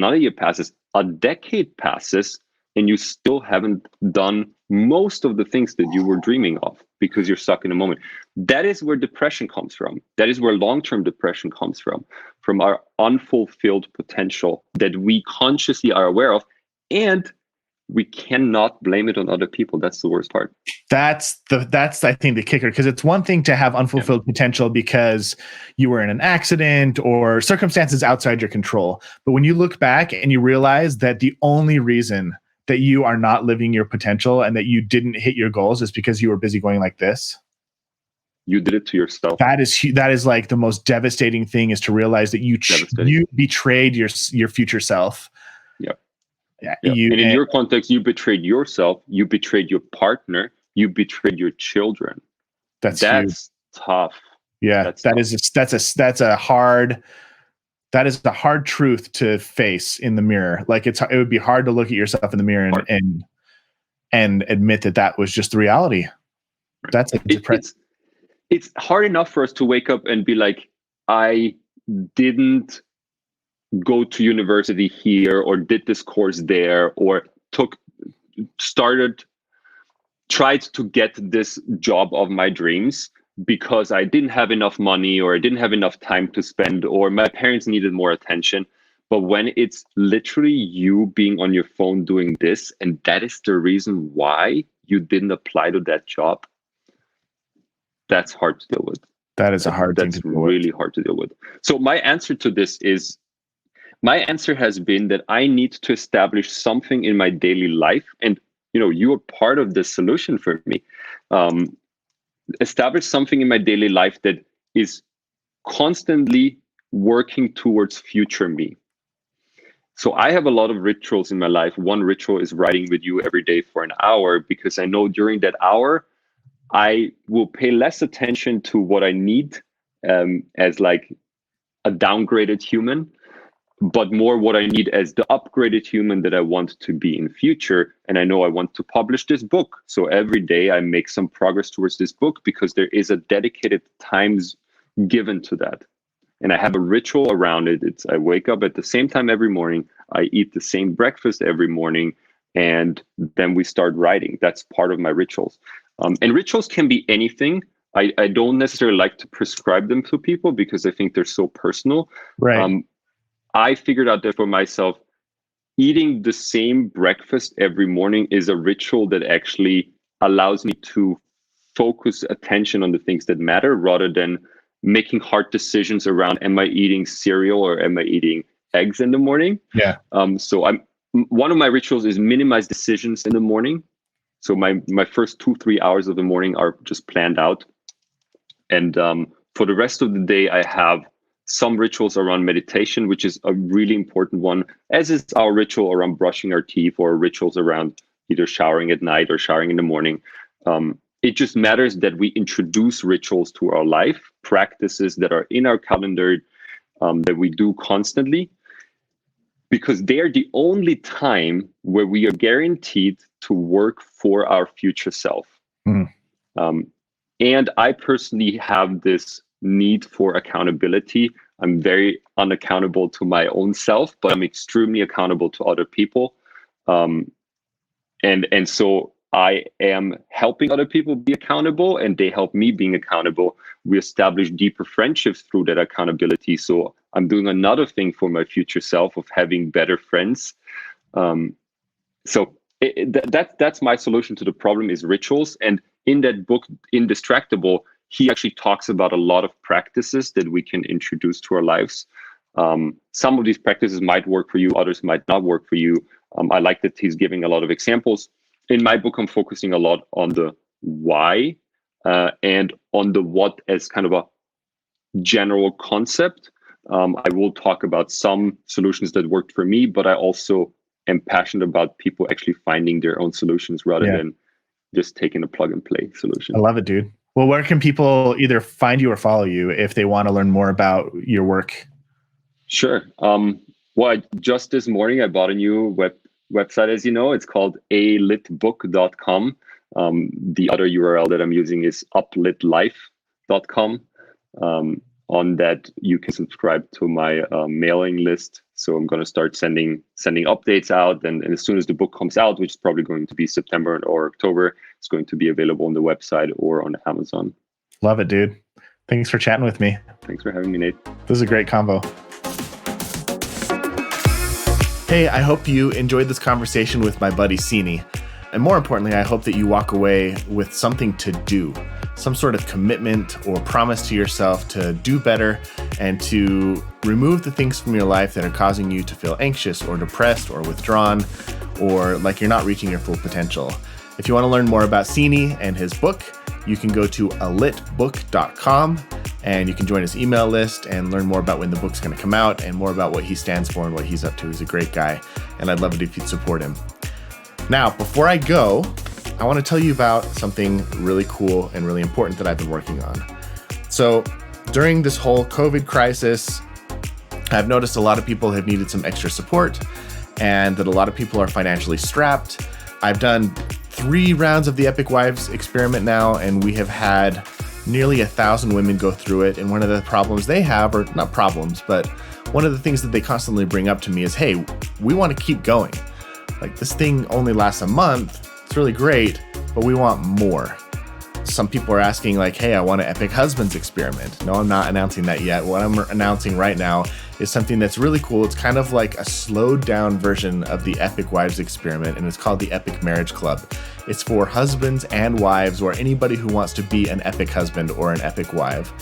a decade passes, and you still haven't done most of the things that you were dreaming of because you're stuck in the moment. That is where depression comes from. That is where long-term depression comes from our unfulfilled potential that we consciously are aware of, and we cannot blame it on other people. That's the worst part. That's I think the kicker, because it's one thing to have unfulfilled potential because you were in an accident or circumstances outside your control. But when you look back and you realize that the only reason that you are not living your potential and that you didn't hit your goals is because you were busy going like this. You did it to yourself. That is like the most devastating thing, is to realize that you betrayed your future self. Yeah. And in your context, you betrayed yourself, you betrayed your partner, you betrayed your children. That's tough. Yeah, that's a hard truth to face in the mirror. Like it would be hard to look at yourself in the mirror and admit that was just the reality. That's it's hard enough for us to wake up and be like, I didn't go to university here or did this course there or tried to get this job of my dreams because I didn't have enough money or I didn't have enough time to spend or my parents needed more attention. But when it's literally you being on your phone doing this, and that is the reason why you didn't apply to that job, that's hard to deal with. That is a hard thing to deal with. That's really hard to deal with. So my answer to this has been that I need to establish something in my daily life. And, you are part of the solution for me. Establish something in my daily life that is constantly working towards future me. So I have a lot of rituals in my life. One ritual is writing with you every day for an hour, because I know during that hour, I will pay less attention to what I need as like a downgraded human, but more what I need as the upgraded human that I want to be in future. And I know I want to publish this book. So every day I make some progress towards this book because there is a dedicated times given to that. And I have a ritual around it. I wake up at the same time every morning. I eat the same breakfast every morning. And then we start writing. That's part of my rituals. And rituals can be anything. I don't necessarily like to prescribe them to people because I think they're so personal. Right. I figured out that for myself, eating the same breakfast every morning is a ritual that actually allows me to focus attention on the things that matter rather than making hard decisions around, am I eating cereal or am I eating eggs in the morning? Yeah. So one of my rituals is minimize decisions in the morning. So my first 2-3 hours of the morning are just planned out. And for the rest of the day, I have some rituals around meditation, which is a really important one, as is our ritual around brushing our teeth or rituals around either showering at night or showering in the morning. It just matters that we introduce rituals to our life, practices that are in our calendar that we do constantly, because they are the only time where we are guaranteed to work for our future self. Mm. And I personally have this need for accountability. I'm very unaccountable to my own self, but I'm extremely accountable to other people. And so I am helping other people be accountable, and they help me being accountable. We establish deeper friendships through that accountability. So I'm doing another thing for my future self of having better friends. So that's my solution to the problem is rituals. And in that book, Indistractable, he actually talks about a lot of practices that we can introduce to our lives. Some of these practices might work for you, others might not work for you. I like that he's giving a lot of examples. In my book, I'm focusing a lot on the why and on the what as kind of a general concept. I will talk about some solutions that worked for me, but I also am passionate about people actually finding their own solutions rather than just taking a plug and play solution. I love it, dude. Well, where can people either find you or follow you if they want to learn more about your work? Sure. Well, just this morning I bought a new website, as you know. It's called alitbook.com. The other URL that I'm using is uplitlife.com. On that, you can subscribe to my mailing list. So I'm going to start sending updates out. And as soon as the book comes out, which is probably going to be September or October, it's going to be available on the website or on Amazon. Love it, dude. Thanks for chatting with me. Thanks for having me, Nate. This is a great combo. Hey, I hope you enjoyed this conversation with my buddy Sini. And more importantly, I hope that you walk away with something to do, some sort of commitment or promise to yourself to do better and to remove the things from your life that are causing you to feel anxious or depressed or withdrawn or like you're not reaching your full potential. If you want to learn more about Sini and his book, you can go to alitbook.com and you can join his email list and learn more about when the book's going to come out and more about what he stands for and what he's up to. He's a great guy, and I'd love it if you'd support him. Now, before I go, I want to tell you about something really cool and really important that I've been working on. So during this whole COVID crisis, I've noticed a lot of people have needed some extra support and that a lot of people are financially strapped. I've done 3 rounds of the Epic Wives experiment now, and we have had nearly 1,000 women go through it. And one of the problems they have, or not problems, but one of the things that they constantly bring up to me is, hey, we want to keep going. Like, this thing only lasts a month. It's really great, but we want more. Some people are asking like, hey, I want an Epic Husbands experiment. No, I'm not announcing that yet. What I'm announcing right now is something that's really cool. It's kind of like a slowed down version of the Epic Wives experiment, and it's called the Epic Marriage Club. It's for husbands and wives or anybody who wants to be an epic husband or an epic wife.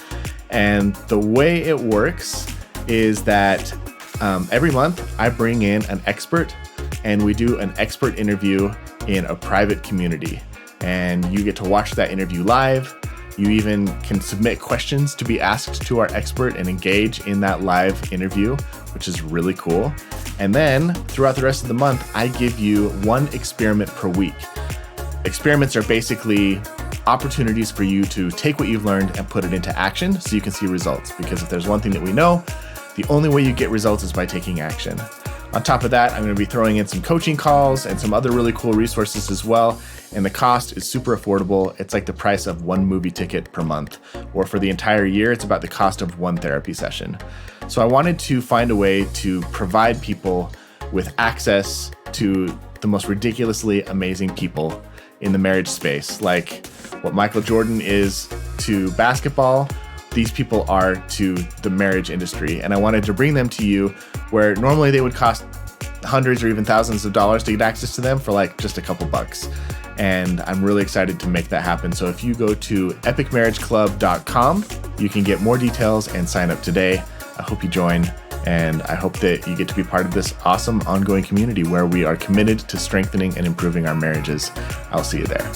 And the way it works is that every month I bring in an expert and we do an expert interview in a private community. And you get to watch that interview live. You even can submit questions to be asked to our expert and engage in that live interview, which is really cool. And then throughout the rest of the month, I give you 1 experiment per week. Experiments are basically opportunities for you to take what you've learned and put it into action so you can see results. Because if there's one thing that we know, the only way you get results is by taking action. On top of that, I'm going to be throwing in some coaching calls and some other really cool resources as well. And the cost is super affordable. It's like the price of 1 movie ticket per month, or for the entire year, it's about the cost of 1 therapy session. So I wanted to find a way to provide people with access to the most ridiculously amazing people in the marriage space. Like what Michael Jordan is to basketball, these people are to the marriage industry. And I wanted to bring them to you where normally they would cost hundreds or even thousands of dollars to get access to them for like just a couple bucks. And I'm really excited to make that happen. So if you go to epicmarriageclub.com, you can get more details and sign up today. I hope you join. And I hope that you get to be part of this awesome ongoing community where we are committed to strengthening and improving our marriages. I'll see you there.